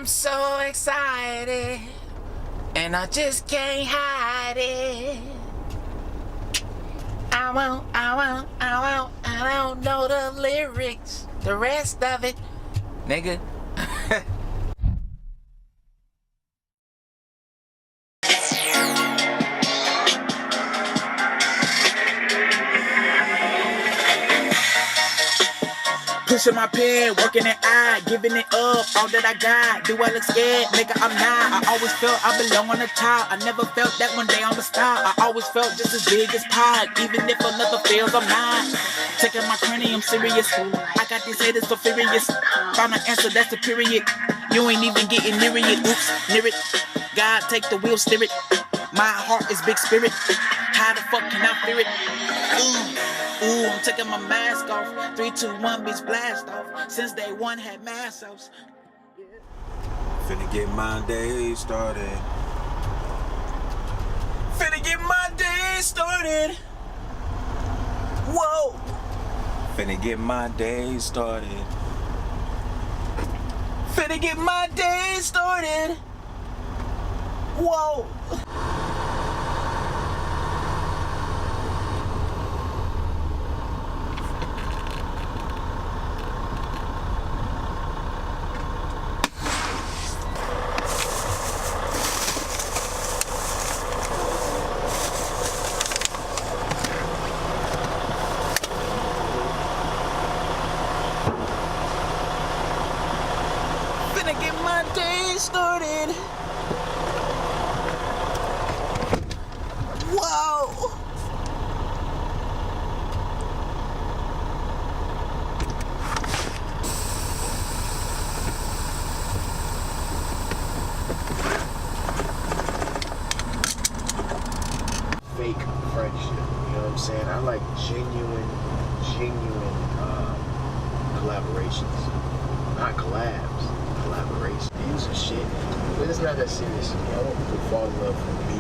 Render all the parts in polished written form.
I'm so excited, and I just can't hide it. I don't know the lyrics, the rest of it, nigga. Pushing my pen, working it out, giving it up, all that I got. Do I look scared? Nigga, I'm not. I always felt I belong on the top. I never felt that one day I'ma stop. I always felt just as big as pod. Even if another fails, I'm not taking my cranium serious. I got these haters so furious. Found an answer, that's the period. You ain't even getting near it. Oops, near it. God, take the wheel, steer it. My heart is big spirit. How the fuck can I fear it? Ooh, I'm taking my mask off. 3, 2, 1, bitch, blast off. Since day one, had mask offs. Finna get my day started. Finna get my day started. Whoa. Finna get my day started. Finna get my day started. Whoa. Get my day started. Whoa. Fake friendship, you know what I'm saying? I like genuine collaborations, not collabs. Collaboration. Views and shit, but it's not that serious. I want people to fall in love for me,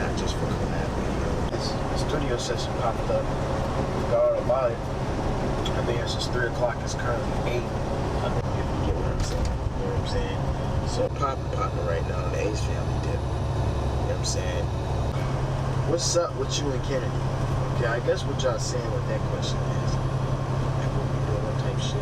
not just for collab video. The studio session popped up. Forgot all about it. I think it's just 3 o'clock. It's currently 8. I think if you get what I'm saying. You know what I'm saying? So popping right now on the Ace Family dip. You know what I'm saying? What's up with you and Kennedy? Okay, I guess what y'all saying with that question is, like, what we doing type shit.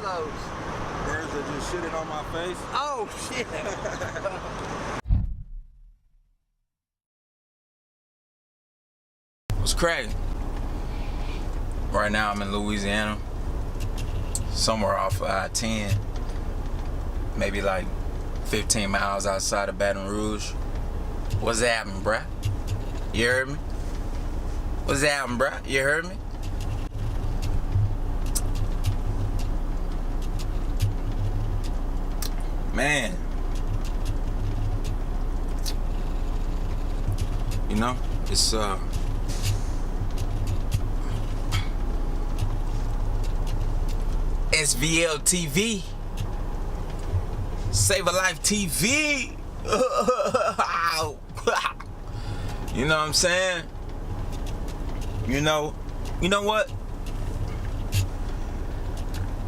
those? Birds that just shitted on my face. Oh, shit. What's cracking? Right now I'm in Louisiana, somewhere off of I-10, maybe like 15 miles outside of Baton Rouge. What's happening, bruh? You heard me? What's happening, bruh? You heard me? Man, you know, it's SVL TV, Save a Life TV. You know what I'm saying? You know what?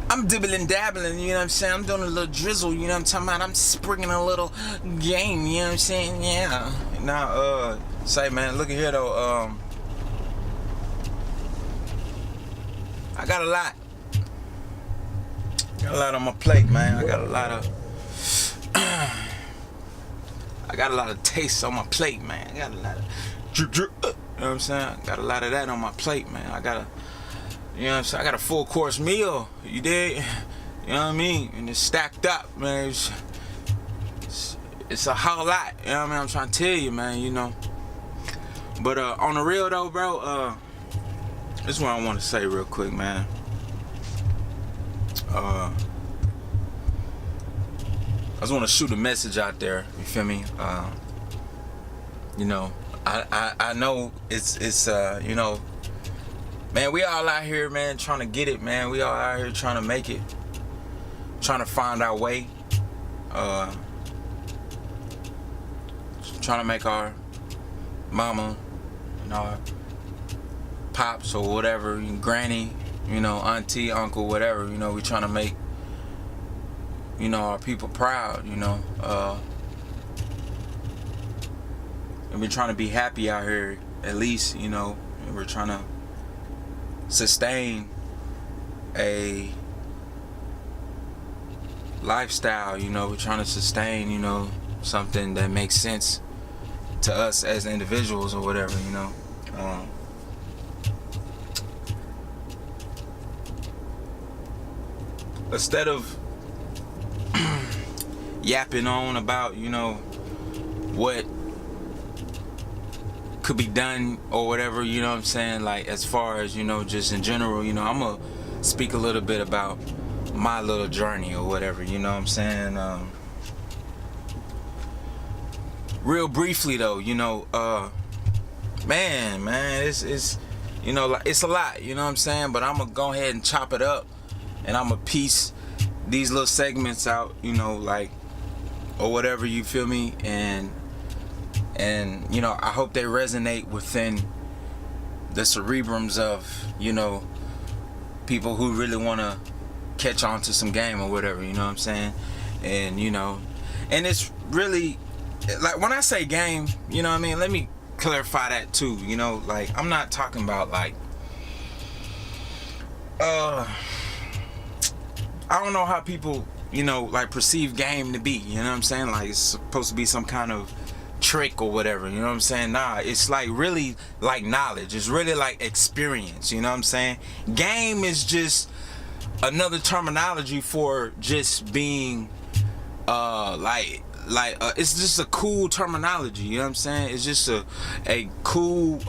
I'm dibbling dabbling, you know what I'm saying? I'm doing a little drizzle, you know what I'm talking about? I'm springing a little game, you know what I'm saying? Yeah. Now, say, man, look at here though. I got a lot. Got a lot on my plate, man. I got a lot of taste on my plate, man. I got a lot of drip, drip. You know what I'm saying? I got a lot of that on my plate, man. You know what I'm saying? I got a full course meal. You dig? You know what I mean? And it's stacked up, man. It's a whole lot. You know what I mean? I'm trying to tell you, man, you know. But on the real though, bro, this is what I want to say real quick, man. I just want to shoot a message out there. You feel me? You know, I know it's you know, man, we all out here, man, trying to get it, man. We all out here trying to make it, trying to find our way, trying to make our mama and our pops or whatever, granny, you know, auntie, uncle, whatever, you know, we trying to make, you know, our people proud, you know, and we're trying to be happy out here, at least, you know, and we're trying to sustain a lifestyle, you know, we're trying to sustain, you know, something that makes sense to us as individuals or whatever, you know. Instead of yapping on about, you know, what could be done or whatever, you know what I'm saying, like as far as, you know, just in general, you know, I'm gonna speak a little bit about my little journey or whatever, you know what I'm saying. Real briefly though, you know, man, it's you know, like, it's a lot, you know what I'm saying, but I'm gonna go ahead and chop it up and I'm gonna piece these little segments out, you know, like, or whatever, you feel me, and you know, I hope they resonate within the cerebrums of, you know, people who really want to catch on to some game or whatever, you know what I'm saying. And you know, and it's really like, when I say game, you know what I mean, let me clarify that too, you know, like, I'm not talking about like I don't know how people, you know, like perceive game to be, you know what I'm saying, like it's supposed to be some kind of trick or whatever, you know what I'm saying. Nah, it's like really like knowledge, it's really like experience, you know what I'm saying. Game is just another terminology for just being it's just a cool terminology, you know what I'm saying. It's just a cool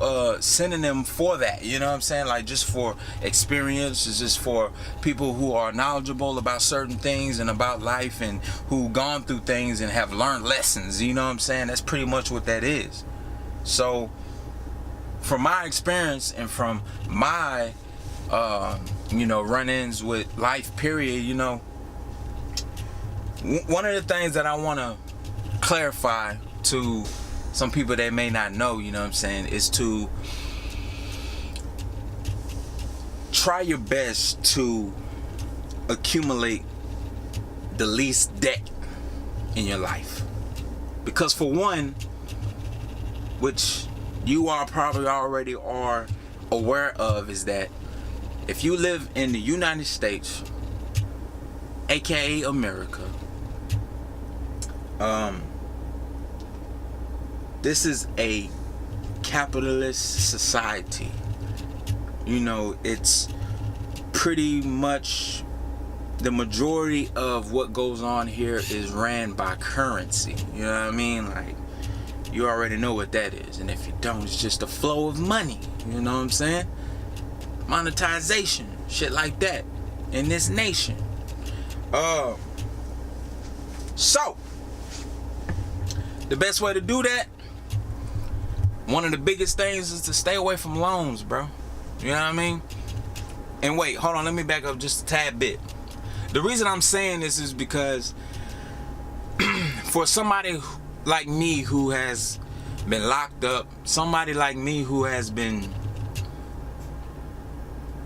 synonym for that, you know what I'm saying, like just for experience. It's just for people who are knowledgeable about certain things and about life, and who gone through things and have learned lessons, you know what I'm saying. That's pretty much what that is. So from my experience and from my you know, run-ins with life, period, you know, one of the things that I want to clarify to some people that may not know, you know what I'm saying, is to try your best to accumulate the least debt in your life. Because for one, which you are probably already are aware of, is that if you live in the United States, aka America. This is a capitalist society. You know, it's pretty much the majority of what goes on here is ran by currency. You know what I mean? Like, you already know what that is. And if you don't, it's just a flow of money. You know what I'm saying? Monetization, shit like that in this nation. So the best way to do that, one of the biggest things, is to stay away from loans, bro. You know what I mean? And wait, hold on, let me back up just a tad bit. The reason I'm saying this is because for somebody like me who has been locked up, somebody like me who has been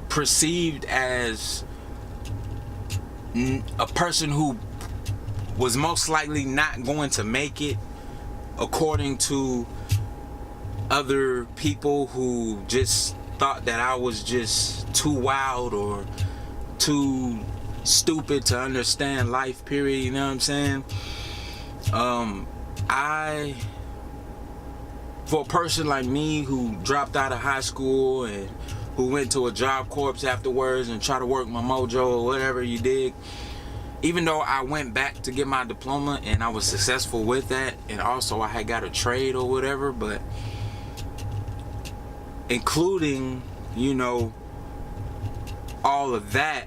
perceived as a person who was most likely not going to make it, according to other people who just thought that I was just too wild or too stupid to understand life, period. You know what I'm saying? For a person like me who dropped out of high school and who went to a job corps afterwards and tried to work my mojo or whatever you did, even though I went back to get my diploma and I was successful with that, and also I had got a trade or whatever, but including, you know, all of that,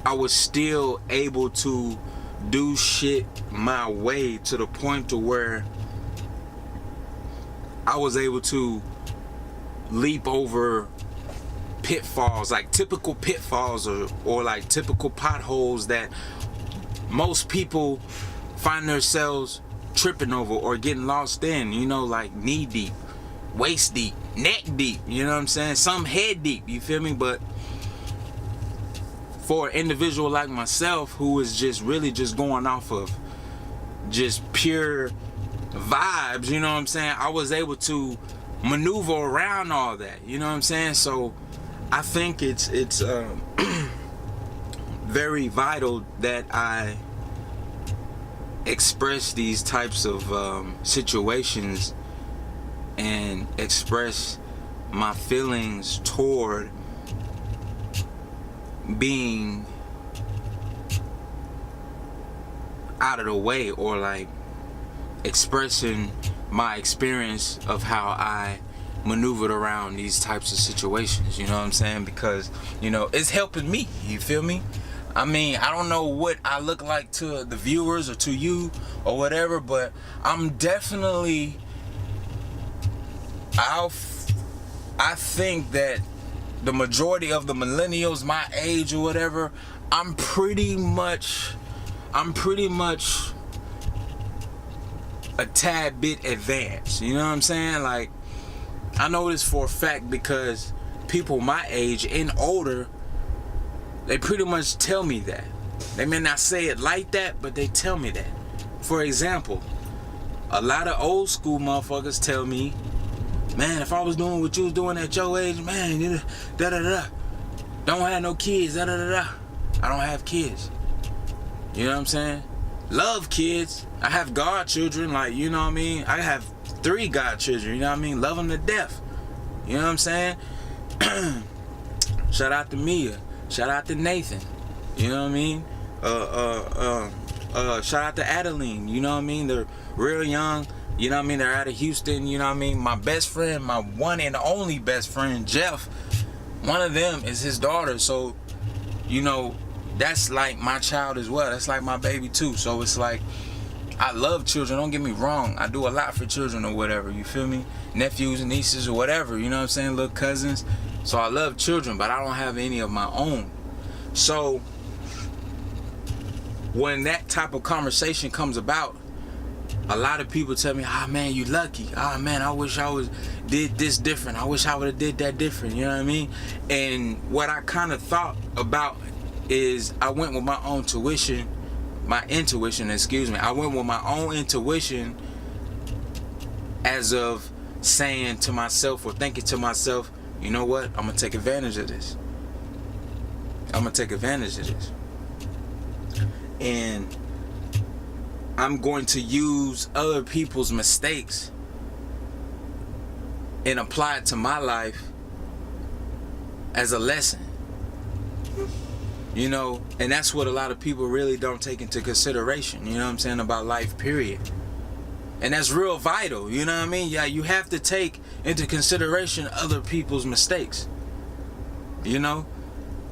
I was still able to do shit my way to the point to where I was able to leap over pitfalls, like typical pitfalls or like typical potholes that most people find themselves tripping over or getting lost in, you know, like knee deep, waist deep, neck deep, you know what I'm saying? Some head deep, you feel me? But for an individual like myself who is just really just going off of just pure vibes, you know what I'm saying, I was able to maneuver around all that, you know what I'm saying? So I think it's very vital that I express these types of situations and express my feelings toward being out of the way, or like expressing my experience of how I maneuvered around these types of situations, you know what I'm saying? Because, you know, it's helping me, you feel me? I mean, I don't know what I look like to the viewers or to you or whatever, but I'm definitely, I think that the majority of the millennials my age or whatever, I'm pretty much a tad bit advanced, you know what I'm saying? Like, I know this for a fact because people my age and older, they pretty much tell me that. They may not say it like that, but they tell me that. For example, a lot of old school motherfuckers tell me, man, if I was doing what you was doing at your age, man, da-da-da, don't have no kids, da-da-da-da. I don't have kids. You know what I'm saying? Love kids. I have godchildren, like, you know what I mean? I have 3 godchildren, you know what I mean? Love them to death. You know what I'm saying? Shout out to Mia. Shout out to Nathan. You know what I mean? Shout out to Adeline. You know what I mean? They're real young. You know what I mean? They're out of Houston. You know what I mean? My best friend, my one and only best friend, Jeff, one of them is his daughter. So, you know, that's like my child as well. That's like my baby too. So it's like, I love children, don't get me wrong. I do a lot for children or whatever, you feel me? Nephews and nieces or whatever, you know what I'm saying? Little cousins. So I love children, but I don't have any of my own. So when that type of conversation comes about, a lot of people tell me, ah, man, you lucky. Ah, man, I wish I did this different. I wish I would have did that different, you know what I mean? And what I kind of thought about is I went with my own intuition. I went with my own intuition as of saying to myself or thinking to myself, you know what? I'm going to take advantage of this. And I'm going to use other people's mistakes and apply it to my life as a lesson. You know, and that's what a lot of people really don't take into consideration, you know what I'm saying, about life, period. And that's real vital, you know what I mean? Yeah, you have to take into consideration other people's mistakes, you know?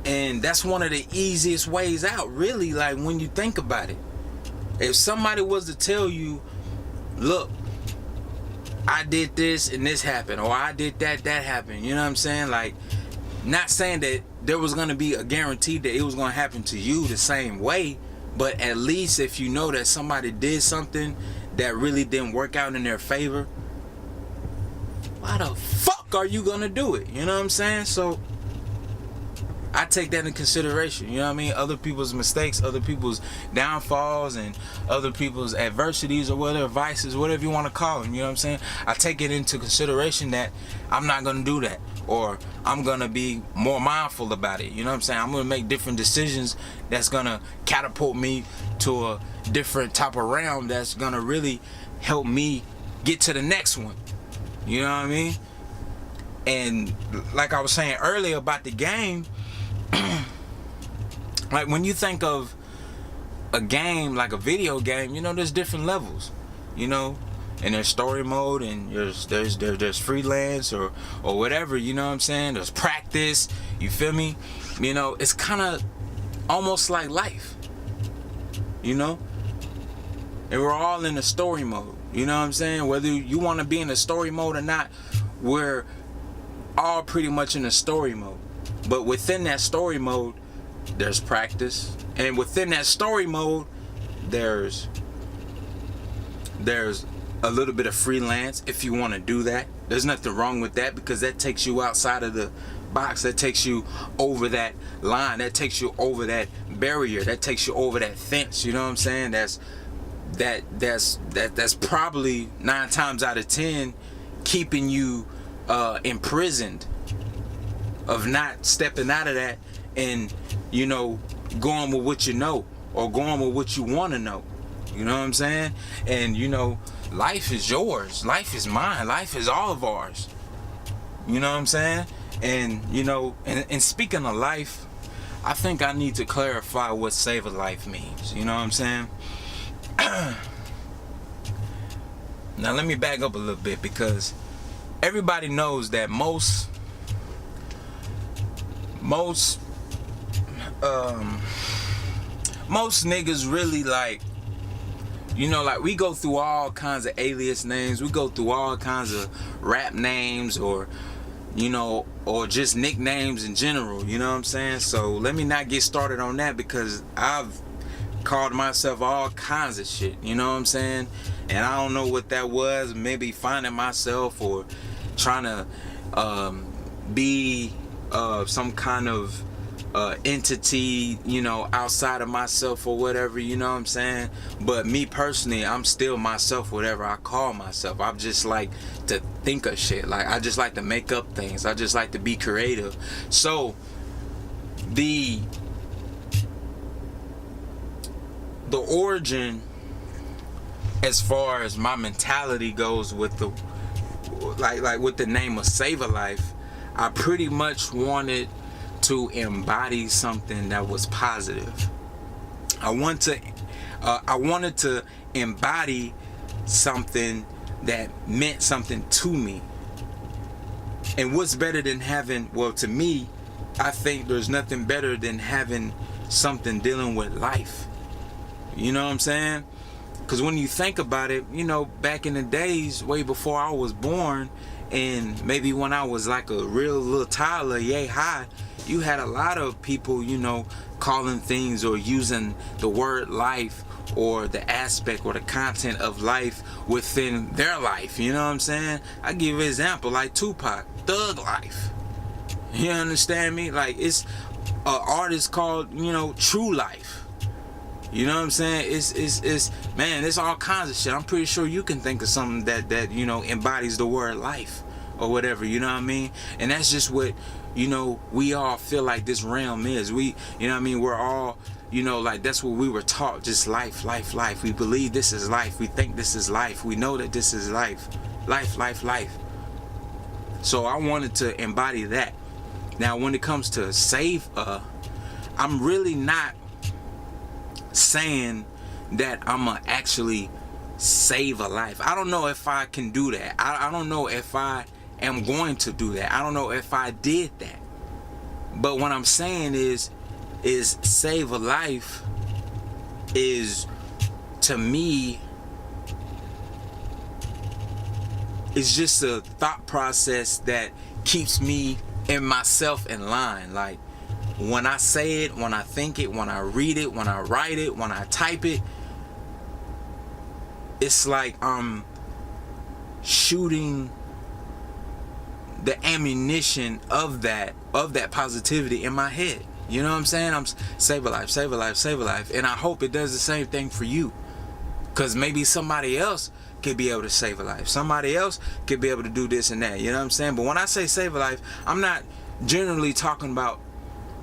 And that's one of the easiest ways out, really, like when you think about it. If somebody was to tell you, look, I did this and this happened, or I did that happened, you know what I'm saying? Like, not saying that there was going to be a guarantee that it was going to happen to you the same way, but at least if you know that somebody did something that really didn't work out in their favor, why the fuck are you going to do it? You know what I'm saying? So I take that in consideration, you know what I mean? Other people's mistakes, other people's downfalls, and other people's adversities, or whatever, vices, whatever you want to call them, you know what I'm saying? I take it into consideration that I'm not going to do that, or I'm going to be more mindful about it, you know what I'm saying? I'm going to make different decisions that's going to catapult me to a different type of realm that's going to really help me get to the next one, you know what I mean? And like I was saying earlier about the game, like when you think of a game, like a video game, you know, there's different levels, you know, and there's story mode, and there's freelance or whatever, you know what I'm saying? There's practice, you feel me? You know, it's kind of almost like life, you know? And we're all in the story mode, you know what I'm saying? Whether you want to be in the story mode or not, we're all pretty much in the story mode. But within that story mode, there's practice, and within that story mode, there's a little bit of freelance if you want to do that. There's nothing wrong with that, because that takes you outside of the box, that takes you over that line, that takes you over that barrier, that takes you over that fence, you know what I'm saying? That's probably 9 times out of 10 keeping you imprisoned, of not stepping out of that and, you know, going with what you know, or going with what you want to know, you know what I'm saying? And, you know, life is yours, life is mine, life is all of ours, you know what I'm saying? And, you know, and speaking of life, I think I need to clarify what save a life means, you know what I'm saying? Now let me back up a little bit, because everybody knows that most niggas really, like, you know, like, we go through all kinds of alias names, we go through all kinds of rap names, or, you know, or just nicknames in general, you know what I'm saying? So let me not get started on that, because I've called myself all kinds of shit, you know what I'm saying? And I don't know what that was, maybe finding myself, or trying to be some kind of entity, you know, outside of myself or whatever, you know what I'm saying? But me personally, I'm still myself, whatever I call myself. I just like to think of shit, like I just like to make up things, I just like to be creative. So the origin, as far as my mentality goes, with the like with the name of Save a Life, I pretty much wanted to embody something that was positive. I wanted to embody something that meant something to me. And what's better than having, well, to me, I think there's nothing better than having something dealing with life. You know what I'm saying? Because when you think about it, you know, back in the days, way before I was born, and maybe when I was like a real little toddler, yay high, you had a lot of people, you know, calling things or using the word life or the aspect or the content of life within their life, you know what I'm saying? I give you an example, like Tupac, Thug Life. You understand me? Like, it's an artist called, you know, True Life. You know what I'm saying? It's man, it's all kinds of shit. I'm pretty sure you can think of something that you know embodies the word life or whatever, you know what I mean? And that's just what, you know, we all feel like this realm is. We, you know what I mean, we're all, you know, like that's what we were taught, just life, life, life. We believe this is life. We think this is life. We know that this is life. Life, life, life. So I wanted to embody that. Now when it comes to save, I'm really not saying that I'ma actually save a life. I don't know if I can do that. I don't know if I am going to do that. I don't know if I did that. But what I'm saying is save a life is, to me, it's just a thought process that keeps me and myself in line. Like when I say it, when I think it, when I read it, when I write it, when I type it, it's like I'm shooting the ammunition of that positivity in my head. You know what I'm saying? I'm save a life, save a life, save a life. And I hope it does the same thing for you. Because maybe somebody else could be able to save a life. Somebody else could be able to do this and that. You know what I'm saying? But when I say save a life, I'm not generally talking about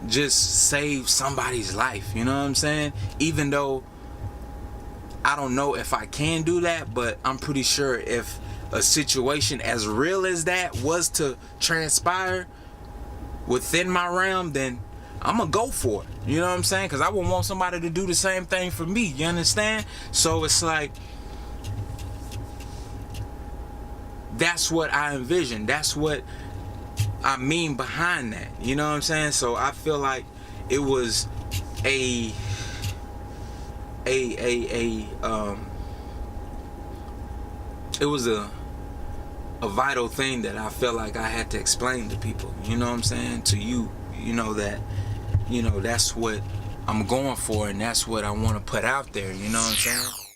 just save somebody's life. You know what I'm saying? Even though I don't know if I can do that, but I'm pretty sure if a situation as real as that was to transpire within my realm, then I'm gonna go for it. You know what I'm saying? Because I would want somebody to do the same thing for me. You understand? So it's like, that's what I envision. That's what I mean behind that. You know what I'm saying? So I feel like it was it was a vital thing that I felt like I had to explain to people. You know what I'm saying? To you, you know, that, you know, that's what I'm going for, and that's what I want to put out there. You know what I'm saying?